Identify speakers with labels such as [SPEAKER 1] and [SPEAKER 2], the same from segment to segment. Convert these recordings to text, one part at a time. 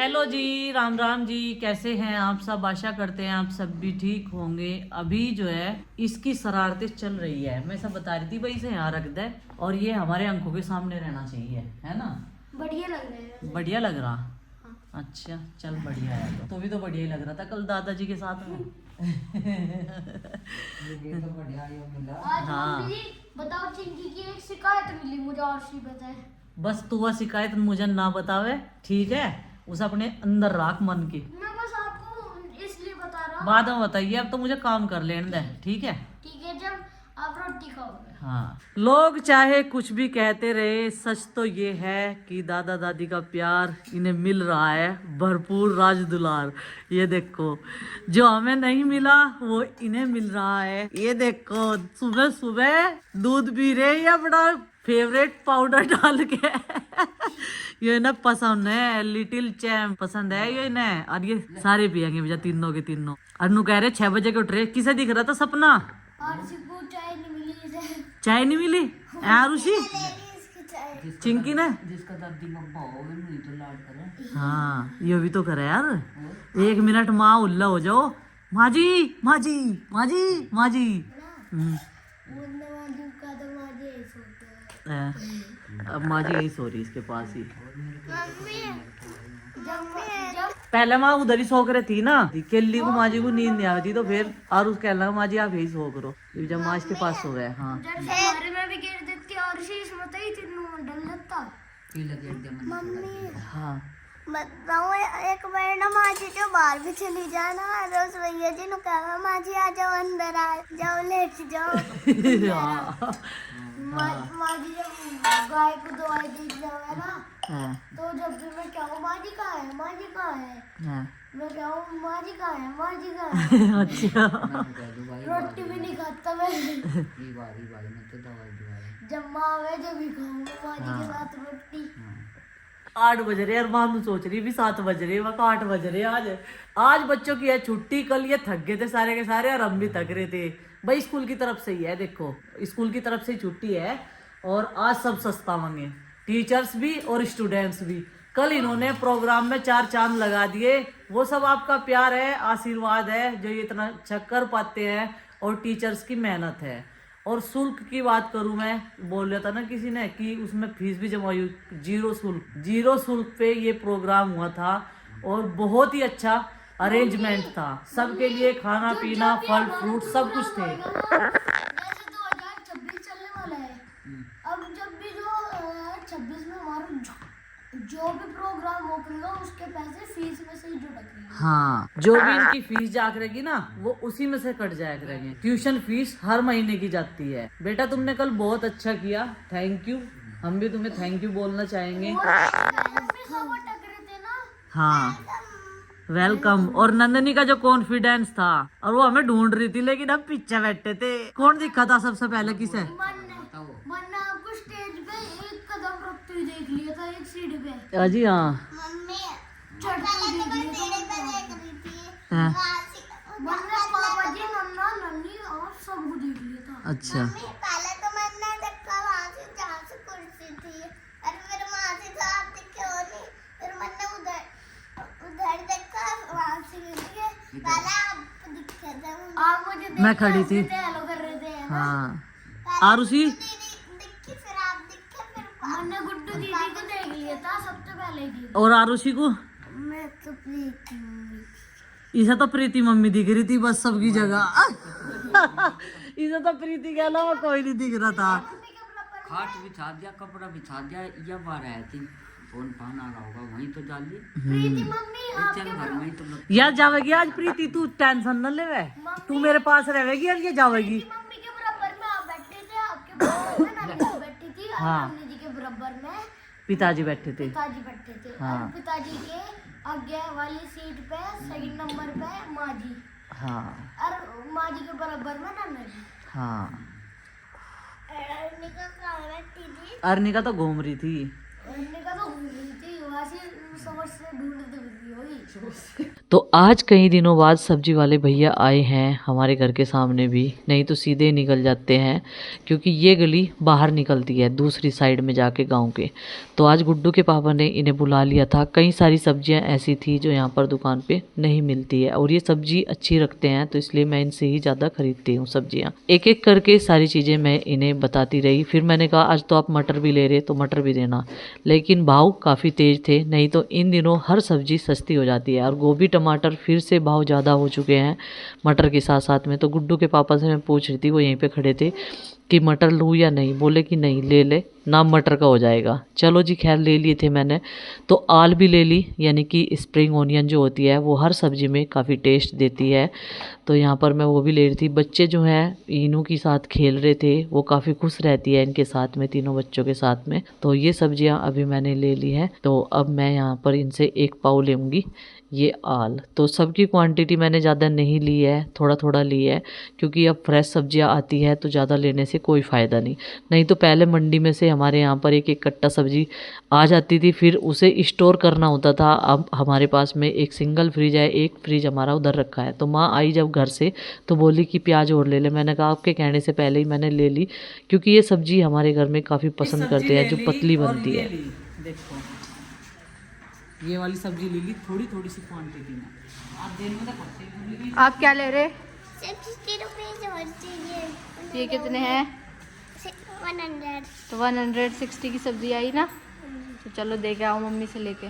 [SPEAKER 1] Hello जी, राम राम जी, कैसे हैं आप सब। आशा करते हैं आप सब भी ठीक होंगे। अभी जो है इसकी शरारतें चल रही है, मैं सब बता रही थी भाई इसे यहाँ रख दे और ये हमारे अंकों के सामने रहना चाहिए, है ना। बढ़िया लग रहा है। बढ़िया लग रहा। हाँ। अच्छा चल बढ़िया है, तो भी तो बढ़िया ही लग रहा था कल दादाजी के साथ में।
[SPEAKER 2] ये तो बढ़िया ही मिला।
[SPEAKER 1] हाँ
[SPEAKER 3] बताओ, चिंकी की एक शिकायत मिली मुझे और सी बताए।
[SPEAKER 1] बस तू वह शिकायत मुझे ना बतावे, ठीक है। उसे अपने अंदर रख मन की।
[SPEAKER 3] मैं बस आपको इसलिए बता रहा हूँ।
[SPEAKER 1] बाद में बताइए, अब तो मुझे काम कर लेने दे, ठीक है।
[SPEAKER 3] ठीक है, जब आप रोटी खाओगे।
[SPEAKER 1] हाँ, लोग चाहे कुछ भी कहते रहे, सच तो ये है कि दादा दादी का प्यार इन्हें मिल रहा है, भरपूर राज दुलार। ये देखो, जो हमें नहीं मिला वो इन्हें मिल रहा है। ये देखो, सुबह सुबह दूध पी रहे या बड़ा फेवरेट पाउडर डाल के। ये इन्हें पसंद है, लिटिल चैम्प पसंद है ये इन्हें, और ये सारे पियेंगे भैया, तीनों के तीनों। अनु कह रहे 6 बजे के उठ रहे, किसे दिख रहा था सपना।
[SPEAKER 3] चाय नहीं मिली इसे।
[SPEAKER 1] चाय नहीं मिली आरुषि, चिंकी ने।
[SPEAKER 2] जिसका दादी मम्मा हो नहीं तो लाड करे।
[SPEAKER 1] हाँ ये भी तो करे यार। 1 मिनट माँ उल्ला हो जाओ, माँ जी माँ जी माँ जी माँ जी। अब माँ जी यही सो रही इसके पास ही। पहले माँ उधर ही सो कर थी ना, केली को माँ जी को नींद नहीं आ रही, तो फिर और उस कहना माँ जी आप यही सो करो, जब माँ इसके पास सो गए। हाँ हाँ
[SPEAKER 4] बताओ, एक बार ना माँ जी जो बाहर भी चली जाए ना, रोज भैया जी ने कहा माँ जी आ जाओ, अंदर आ जाओ, लेट जाओ। माँ जी जब गाय को दवाई दी जाए ना, तो जब भी मैं क्या हूँ, माँ जी कहाँ है, माँ जी कहाँ है, मैं क्या हूँ, माँ जी कहाँ है, माँ जी कहाँ है।
[SPEAKER 1] अच्छा,
[SPEAKER 4] रोटी भी नहीं खाता मैं। जब माँ आवे जब भी खाऊंगा माँ जी के साथ रोटी।
[SPEAKER 1] 8 बज रहे यार, मानू सोच रही भी 7 बज रहे, वह 8 बज रहे। आज बच्चों की है छुट्टी, कल ये थक गए थे सारे के सारे और हम भी थक रहे थे भाई। स्कूल की तरफ से ही है, देखो स्कूल की तरफ से ही छुट्टी है और आज सब सस्ता मांगे, टीचर्स भी और स्टूडेंट्स भी। कल इन्होंने प्रोग्राम में 4 चांद लगा दिए। वो सब आपका प्यार है, आशीर्वाद है, जो ये इतना अच्छा कर पाते हैं, और टीचर्स की मेहनत है। और शुल्क की बात करूं, मैं बोल रहा था ना किसी ने कि उसमें फीस भी जमा हुई, जीरो शुल्क पे ये प्रोग्राम हुआ था और बहुत ही अच्छा अरेंजमेंट था। सबके लिए खाना पीना, फल फ्रूट सब कुछ थे।
[SPEAKER 3] वैसे 2026 चलने वाला है, अब जब भी 2026 में हमारा जो भी प्रोग्राम होगा उसके पैसे फीस में से ही जो रखेंगे।
[SPEAKER 1] हाँ, जो भी इनकी फीस जा करेगी ना, वो उसी में से कट जाया करेंगे। ट्यूशन फीस हर महीने की जाती है। बेटा तुमने कल बहुत अच्छा किया, थैंक यू। हम भी तुम्हें थैंक यू बोलना चाहेंगे। हाँ वेलकम। और नंदनी का जो कॉन्फिडेंस था, और वो हमें ढूंढ रही थी लेकिन हम पीछे बैठे थे। कौन दिखा था सबसे पहले, किसे?
[SPEAKER 3] मैंने आपको स्टेज पे एक कदम रखते हुए देख लिया था, एक सीढ़ी पे।
[SPEAKER 1] अजी हाँ,
[SPEAKER 4] मम्मी
[SPEAKER 3] चढ़ते हुए देख लिया था।
[SPEAKER 4] देख रही थी,
[SPEAKER 1] हाँ।
[SPEAKER 3] मैंने पापा जी, नन्ना नन्नी और सबको देख लिया था।
[SPEAKER 1] अच्छा,
[SPEAKER 4] पहले तो मैंने देखा वहाँ से जहाँ से कुर्सी थी, और फिर वहाँ से तो आप दिखे हो नहीं, फिर मैंने उधर देखा, वहाँ से दिखे, पहले आप दिखे थे,
[SPEAKER 3] आप मुझे
[SPEAKER 1] मैं खड़ी थी।
[SPEAKER 3] हेलो कर रहे थे ना?
[SPEAKER 1] हाँ। आरुषि
[SPEAKER 4] दिखी, फिर आप दिखे, फिर
[SPEAKER 3] मैंने गुड्डू दीदी को देख लिया था सबसे पहले ही।
[SPEAKER 1] और आरुषि को
[SPEAKER 4] मैं तो प्रीति मम्मी।
[SPEAKER 1] इसे तो प्रीति मम्मी दिख रही थी बस सबकी जगह। इसे तो प्रीति के अलावा कोई नहीं दिख रहा था।
[SPEAKER 2] खाट बिछा दिया, कपड़ा बिछा दिया, ये बार आया थी फोन पान आ रहा होगा, वहीं तो डाल दी।
[SPEAKER 3] प्रीति मम्मी
[SPEAKER 2] चल घर में ही तो
[SPEAKER 1] यार जावेगी आज प्रीति, तू टेंशन न ले, तू मेरे पास रहेगी यार, ये जावेगी।
[SPEAKER 3] मम्मी के बराबर में आप बैठे थे, आपके बराबर में नानी जी बैठी थी, और
[SPEAKER 1] हाँ।
[SPEAKER 3] नानी जी के बराबर में
[SPEAKER 1] पिताजी बैठे थे।
[SPEAKER 3] पिताजी बैठे थे।
[SPEAKER 1] हाँ।
[SPEAKER 3] और पिताजी के आगे वाली सीट पे सेकंड नंबर पे माँ जी,
[SPEAKER 1] हाँ
[SPEAKER 3] और माँ जी के बराबर में नाना जी।
[SPEAKER 1] हाँ।
[SPEAKER 4] अर्निका कहाँ बैठी थी?
[SPEAKER 1] अर्निका तो घूम रही थी।
[SPEAKER 3] अर्निका तो घूम रही थी, वहाँ से समझ से ढूंढते फिरती होगी।
[SPEAKER 1] तो आज कई दिनों बाद सब्जी वाले भैया आए हैं हमारे घर के सामने भी, नहीं तो सीधे निकल जाते हैं क्योंकि ये गली बाहर निकलती है दूसरी साइड में जाके गांव के। तो आज गुड्डू के पापा ने इन्हें बुला लिया था। कई सारी सब्जियां ऐसी थी जो यहाँ पर दुकान पे नहीं मिलती है और ये सब्जी अच्छी रखते हैं तो इसलिए मैं इनसे ही ज़्यादा खरीदती हूँ सब्जियाँ। एक एक करके सारी चीज़ें मैं इन्हें बताती रही। फिर मैंने कहा आज तो आप मटर भी ले रहे तो मटर भी देना, लेकिन भाव काफ़ी तेज़ थे। नहीं तो इन दिनों हर सब्जी सस्ती हो जाती है और गोभी टमाटर फिर से भाव ज़्यादा हो चुके हैं मटर के साथ साथ में। तो गुड्डू के पापा से मैं पूछ रही थी, वो यहीं पे खड़े थे, कि मटर लूँ या नहीं। बोले कि नहीं ले ले, नाम मटर का हो जाएगा। चलो जी खैर ले लिए थे मैंने। तो आल भी ले ली, यानी कि स्प्रिंग ओनियन जो होती है वो हर सब्जी में काफ़ी टेस्ट देती है, तो यहाँ पर मैं वो भी ले रही थी। बच्चे जो हैं इनू के साथ खेल रहे थे, वो काफ़ी खुश रहती है इनके साथ में, तीनों बच्चों के साथ में। तो ये सब्जियाँ अभी मैंने ले ली है। तो अब मैं यहाँ पर इनसे एक पाव लूँगी ये आल। तो सबकी क्वांटिटी मैंने ज़्यादा नहीं ली है, थोड़ा थोड़ा ली है, क्योंकि अब फ्रेश सब्जियां आती है तो ज़्यादा लेने से कोई फ़ायदा नहीं। नहीं तो पहले मंडी में से हमारे यहाँ पर एक एक कट्टा सब्जी आ जाती थी, फिर उसे स्टोर करना होता था। अब हमारे पास में एक सिंगल फ्रिज है, एक फ्रिज हमारा उधर रखा है। तो माँ आई जब घर से तो बोली कि प्याज और ले ले। मैंने कहा आपके कहने से पहले ही मैंने ले ली, क्योंकि ये सब्जी हमारे घर में काफ़ी पसंद करते हैं, जो पतली बनती है। देखो ये वाली सब्जी ले ली थोड़ी थोड़ी सी क्वांटिटी में। आप दिन में तो खाते हैं।
[SPEAKER 4] आप क्या ले रहे? 60 रुपीज और चाहिए।
[SPEAKER 5] ये कितने हैं?
[SPEAKER 4] 100।
[SPEAKER 5] तो 160 की सब्जी आई ना, तो चलो दे के आओ मम्मी से लेके।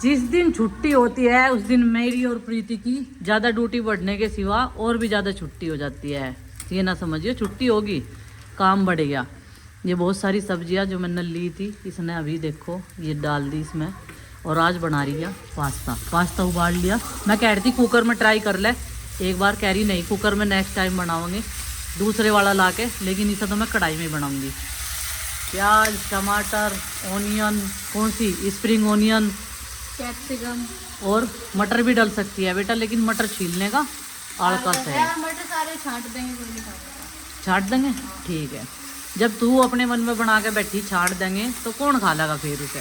[SPEAKER 1] जिस दिन छुट्टी होती है उस दिन मेरी और प्रीति की ज़्यादा ड्यूटी बढ़ने के सिवा और भी ज़्यादा छुट्टी हो जाती है। ये ना समझिए छुट्टी होगी, काम बढ़ गया। ये बहुत सारी सब्जियां जो मैंने ली थी इसने अभी देखो ये डाल दी इसमें, और आज बना रही है पास्ता उबाल लिया। मैं कह रही थी कुकर में ट्राई कर ले एक बार, कह रही नहीं कुकर में नेक्स्ट टाइम बनाओगे दूसरे वाला ला के, लेकिन इसे तो मैं कढ़ाई में बनाऊंगी। प्याज टमाटर ओनियन, कौन सी स्प्रिंग ओनियन,
[SPEAKER 5] कैप्सिकम
[SPEAKER 1] और मटर भी डल सकती है बेटा, लेकिन मटर छीलने का आलकस है।
[SPEAKER 5] मटर सारे छांट देंगे, कोई नहीं खाएगा।
[SPEAKER 1] छाट देंगे, ठीक है। जब तू अपने मन में बना के बैठी छाट देंगे तो कौन खा लेगा फिर उसे।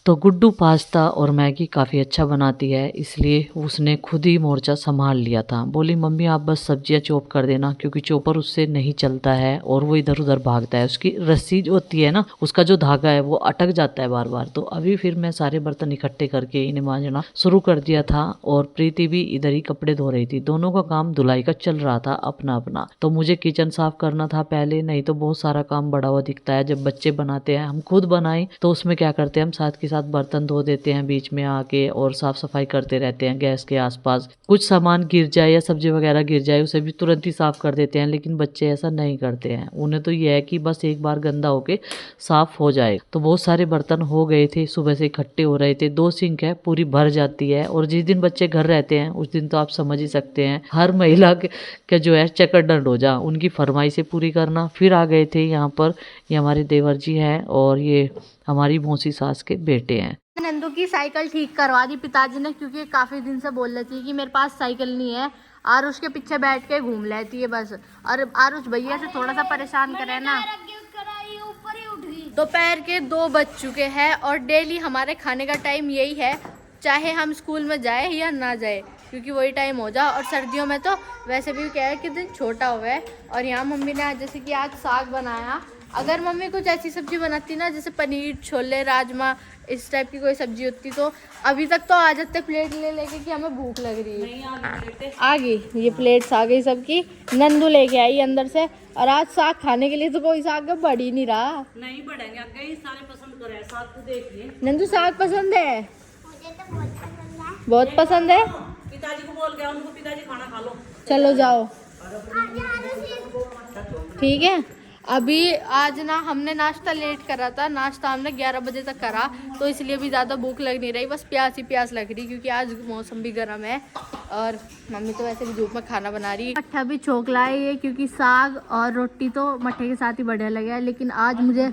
[SPEAKER 1] तो गुड्डू पास्ता और मैगी काफ़ी अच्छा बनाती है, इसलिए उसने खुद ही मोर्चा संभाल लिया था। बोली मम्मी आप बस सब्जियां चॉप कर देना, क्योंकि चॉपर उससे नहीं चलता है और वो इधर उधर भागता है। उसकी रस्सी जो होती है ना, उसका जो धागा है वो अटक जाता है बार बार। तो अभी फिर मैं सारे बर्तन इकट्ठे करके इन्हें मांजना शुरू कर दिया था, और प्रीति भी इधर ही कपड़े धो रही थी। दोनों का काम धुलाई का चल रहा था अपना अपना। तो मुझे किचन साफ करना था पहले, नहीं तो बहुत सारा काम बड़ा हुआ दिखता है जब बच्चे बनाते हैं। हम खुद बनाए तो उसमें क्या करते हैं, हम साथ के साथ बर्तन धो देते हैं बीच में आके, और साफ सफाई करते रहते हैं गैस के आसपास। कुछ सामान गिर जाए या सब्जी वगैरह गिर जाए उसे भी तुरंत ही साफ कर देते हैं, लेकिन बच्चे ऐसा नहीं करते हैं। उन्हें तो यह है कि बस एक बार गंदा होके साफ हो जाए। तो बहुत सारे बर्तन हो गए थे, सुबह से इकट्ठे हो रहे थे। 2 सिंक है, पूरी भर जाती है। और जिस दिन बच्चे घर रहते हैं उस दिन तो आप समझ ही सकते हैं, हर महिला के जो है चक्कर हो जा, उनकी फरमाइशें पूरी करना। फिर आ गए थे यहाँ पर, ये हमारे देवर जी हैं और ये हमारी मौसी सास के बेटे हैं।
[SPEAKER 5] नंदू की साइकिल ठीक करवा दी पिताजी ने, क्योंकि काफी दिन से बोल रही थी कि मेरे पास साइकिल नहीं है। आरुष के पीछे बैठ के घूम लेती है बस, और आरुष भैया से थोड़ा सा परेशान करे ना।
[SPEAKER 3] ऊपर ही उठ गई।
[SPEAKER 5] दोपहर के 2 बज चुके हैं और डेली हमारे खाने का टाइम यही है, चाहे हम स्कूल में जाए या ना जाए, क्योंकि वही टाइम हो जा। और सर्दियों में तो वैसे भी क्या है कि दिन छोटा हुआ है। और यहाँ मम्मी ने जैसे कि आज साग बनाया। अगर मम्मी कुछ ऐसी सब्जी बनाती ना, जैसे पनीर छोले राजमा इस टाइप की कोई सब्जी होती, तो अभी तक तो आ जाते प्लेट ले लेके कि हमें भूख लग रही है। आ गई ये प्लेट्स आ गई सबकी, नंदू लेके आई अंदर से। और आज साग खाने के लिए तो कोई साग बढ़ ही नहीं रहा।
[SPEAKER 1] नहीं बढ़ेंगे, कई सारे पसंद करे साग तो देखिए।
[SPEAKER 5] नंदू साग पसंद है?
[SPEAKER 4] मुझे तो बहुत पसंद है।
[SPEAKER 5] बहुत पसंद है।
[SPEAKER 1] पिताजी को बोल गया उनको, पिताजी खाना खा लो।
[SPEAKER 5] चलो जाओ, ठीक है। अभी आज ना हमने नाश्ता लेट करा था, नाश्ता हमने 11 बजे तक करा, तो इसलिए भी ज़्यादा भूख लग नहीं रही, बस प्यास ही प्यास लग रही, क्योंकि आज मौसम भी गर्म है। और मम्मी तो वैसे भी धूप में खाना बना रही है। मट्ठा भी छोकला है ये, क्योंकि साग और रोटी तो मट्ठे के साथ ही बढ़िया लगे है। लेकिन आज मुझे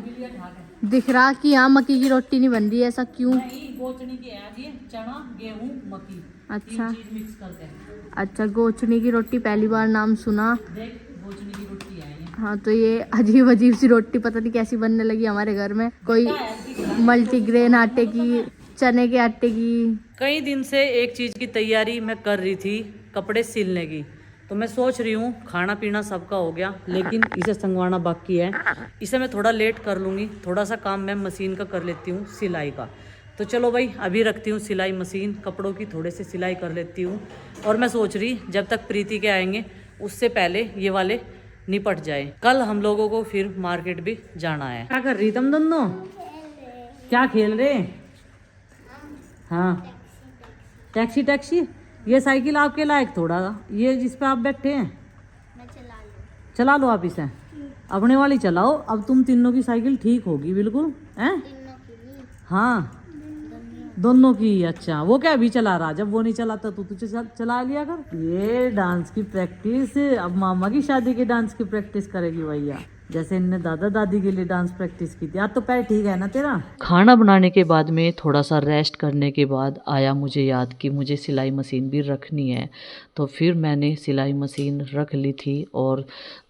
[SPEAKER 5] दिख रहा कि यहाँ मक्की की रोटी नहीं बन रही है, ऐसा क्यों?
[SPEAKER 1] गोचनी की है जी, चना गेहूं मक्की,
[SPEAKER 5] अच्छा
[SPEAKER 1] मिक्स करते हैं।
[SPEAKER 5] अच्छा, गोचनी की रोटी पहली बार नाम सुना।
[SPEAKER 1] देख गोचनी की रोटी है ये।
[SPEAKER 5] हाँ, तो ये अजीब अजीब सी रोटी पता नहीं कैसी बनने लगी हमारे घर में। कोई मल्टीग्रेन आटे की चने के आटे की।
[SPEAKER 1] कई दिन से एक चीज़ की तैयारी मैं कर रही थी, कपड़े सिलने की। तो मैं सोच रही हूँ खाना पीना सबका हो गया, लेकिन इसे संगवाना बाकी है। इसे मैं थोड़ा लेट कर लूँगी, थोड़ा सा काम मैं मशीन का कर लेती हूँ, सिलाई का। तो चलो भाई अभी रखती हूँ सिलाई मशीन, कपड़ों की थोड़े से सिलाई कर लेती हूँ। और मैं सोच रही जब तक प्रीति के आएंगे उससे पहले ये वाले निपट जाए। कल हम लोगों को फिर मार्केट भी जाना है। क्या कर रही तुम दोनों? क्या खेल रहे? हाँ टैक्सी टैक्सी। ये साइकिल आपके लायक थोड़ा, ये जिस पे आप बैठे हैं चला लो आप इसे, अपने वाली चलाओ। अब तुम तीनों की साइकिल ठीक होगी बिल्कुल हैं? हाँ दोनों की। अच्छा वो क्या अभी चला रहा, जब वो नहीं चलाता तो तुझे चला लिया कर। ये डांस की प्रैक्टिस, अब मामा की शादी के डांस की प्रैक्टिस करेगी भैया, जैसे इनने दादा दादी के लिए डांस प्रैक्टिस की थी। आज तो पैर ठीक है ना तेरा? खाना बनाने के बाद में थोड़ा सा रेस्ट करने के बाद आया मुझे याद कि मुझे सिलाई मशीन भी रखनी है। तो फिर मैंने सिलाई मशीन रख ली थी और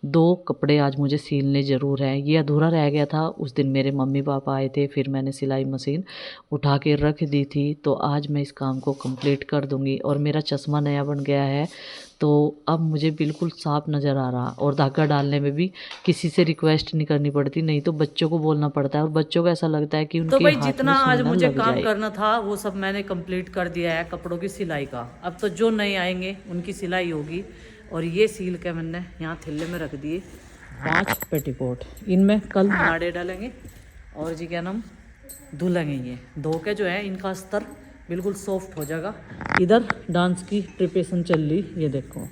[SPEAKER 1] 2 कपड़े आज मुझे सिलने ज़रूर है। ये अधूरा रह गया था, उस दिन मेरे मम्मी पापा आए थे, फिर मैंने सिलाई मशीन उठा के रख दी थी। तो आज मैं इस काम को कंप्लीट कर दूँगी। और मेरा चश्मा नया बन गया है तो अब मुझे बिल्कुल साफ नज़र आ रहा, और धागा डालने में भी किसी से रिक्वेस्ट नहीं करनी पड़ती, नहीं तो बच्चों को बोलना पड़ता है और बच्चों को ऐसा लगता है कि उनके तो भाई
[SPEAKER 5] हाथ में
[SPEAKER 1] जितना आज
[SPEAKER 5] सुंदर
[SPEAKER 1] मुझे
[SPEAKER 5] लग
[SPEAKER 1] काम
[SPEAKER 5] जाए।
[SPEAKER 1] करना था वो सब मैंने कंप्लीट कर दिया है कपड़ों की सिलाई का। अब तो जो नए आएंगे उनकी सिलाई होगी। और ये सील के मैंने यहाँ थैले में रख दिए 5 पेटीकोट, इनमें कल नाड़े डालेंगे और जी क्या नाम धुलेंगे। ये धो के जो है इनका अस्तर बिल्कुल सॉफ्ट हो जाएगा। इधर डांस की प्रिपरेशन चल रही, ये देखो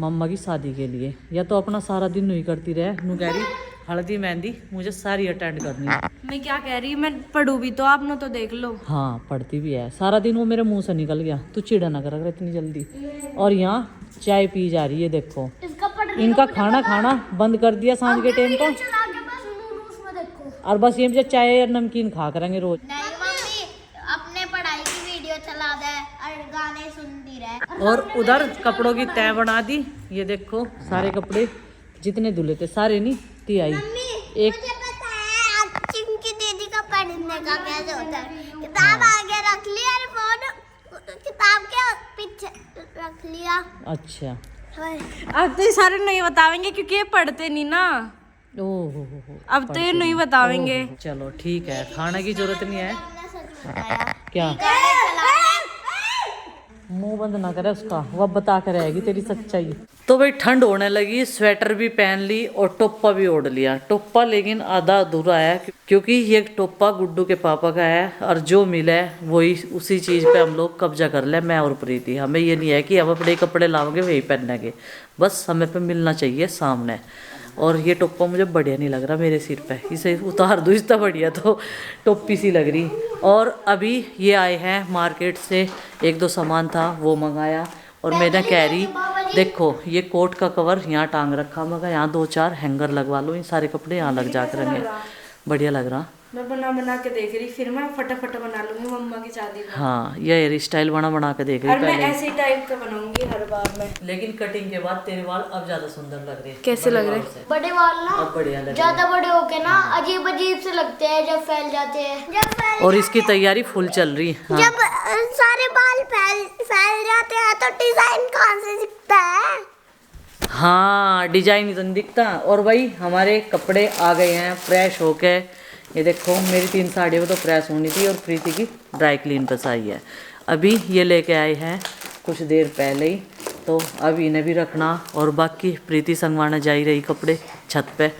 [SPEAKER 1] मम्मा की शादी के लिए। या तो अपना सारा दिन नहीं करती रहे, नू कह रही हल्दी मेहंदी मुझे सारी अटेंड करनी है।
[SPEAKER 6] मैं क्या कह रही, मैं पढ़ू भी तो आपने तो देख लो।
[SPEAKER 1] हाँ पढ़ती भी है सारा दिन, वो मेरे मुंह से निकल गया। तू चिड़ा ना कर इतनी जल्दी। और यहाँ चाय पी जा रही है, देखो इनका खाना खाना बंद कर दिया सांझ के टाइम को,
[SPEAKER 3] चला के बस नूडल्स में देखो।
[SPEAKER 1] और बस ये चाय और नमकीन खा करेंगे रोज।
[SPEAKER 4] नहीं मम्मी, अपने पढ़ाई की वीडियो चला दे और गाने सुनती रहे।
[SPEAKER 1] और उधर कपड़ों की तय बना दी, ये देखो सारे कपड़े जितने धुले थे सारे नहीं तिहाई। एक
[SPEAKER 4] मुझे पता है आज चिंकी दीदी का पढ़ने का कैसे होता है। किताब आगे रख लिया और फोन किताब के पीछे रख लिया।
[SPEAKER 1] अच्छा
[SPEAKER 6] अब तो ये सारे नहीं बतावेंगे क्योंकि ये पढ़ते नहीं ना।
[SPEAKER 1] ओहो
[SPEAKER 6] अब तो ये नहीं बतावेंगे।
[SPEAKER 1] चलो ठीक है, खाने की जरूरत नहीं है।
[SPEAKER 4] हमने सच बताया।
[SPEAKER 1] क्या मुंह बंद ना करे उसका, वो बता कर रहेगी तेरी सच्चाई। तो भाई ठंड होने लगी, स्वेटर भी पहन ली और टोपा भी ओढ़ लिया। टोपा लेकिन आधा अधूरा है क्योंकि ये टोपा गुड्डू के पापा का है और जो मिला है वही उसी चीज़ पे हम लोग कब्जा कर ले, मैं और प्रीति। हमें ये नहीं है कि हम अपने कपड़े लाओगे वही पहनेंगे, बस हमें पे मिलना चाहिए सामने। और ये टोपा मुझे बढ़िया नहीं लग रहा मेरे सिर पे, इसे उतार दूँ, इतना बढ़िया तो टोपी सी लग रही। और अभी ये आए हैं मार्केट से, 1-2 सामान था वो मंगाया। और मैंने कह रही देखो ये कोट का कवर यहाँ टांग रखा, मगर यहाँ 2-4 हैंगर लगवा लो, इन सारे कपड़े यहाँ लग जा करेंगे, बढ़िया लग रहा।
[SPEAKER 6] मैं बना के देख रही, फिर मैं फटाफट बना लूंगी मम्मा की शादी में।
[SPEAKER 1] हाँ ये हेयर स्टाइल बना के देख रही
[SPEAKER 6] और मैं
[SPEAKER 1] पहले,
[SPEAKER 6] ऐसे टाइप का बनाऊंगी हर बार में।
[SPEAKER 1] लेकिन कटिंग के बाद तेरे बाल अब ज्यादा सुंदर लग रहे हैं।
[SPEAKER 6] कैसे लग रहे?
[SPEAKER 3] बड़े वाल ना
[SPEAKER 1] अब बढ़िया लग रहे
[SPEAKER 3] ज्यादा बड़े होके ना अजीब अजीब से लगते हैं जब फैल जाते हैं।
[SPEAKER 1] हैं। और इसकी तैयारी फुल चल रही। हाँ।
[SPEAKER 4] जब सारे बाल फैल जाते हैं तो डिजाइन कहाँ से दिखता है?
[SPEAKER 1] हाँ डिजाइन ही तो नहीं दिखता। और भाई हमारे कपड़े आ गए हैं फ्रेश होके, ये देखो मेरी 3 साड़ियों तो प्रेस होनी थी और प्रीति की ड्राई क्लीन पर आई है। अभी ये लेके आए हैं कुछ देर पहले ही, तो अब इन्हें भी रखना। और बाकी प्रीति संगवाना जा ही रही कपड़े छत पे,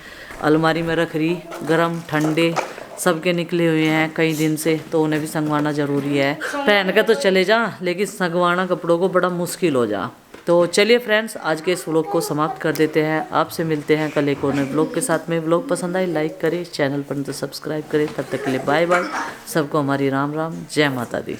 [SPEAKER 1] अलमारी में रख रही। गरम ठंडे सबके निकले हुए हैं कई दिन से, तो उन्हें भी संगवाना ज़रूरी है। पहन के तो चले जा, लेकिन संगवाना कपड़ों को बड़ा मुश्किल हो जा। तो चलिए फ्रेंड्स आज के इस व्लॉग को समाप्त कर देते हैं। आपसे मिलते हैं कल एक और नए व्लॉग के साथ में। व्लॉग पसंद आए लाइक करें, चैनल पर तो सब्सक्राइब करें। तब तक के लिए बाय बाय, सबको हमारी राम राम, जय माता दी।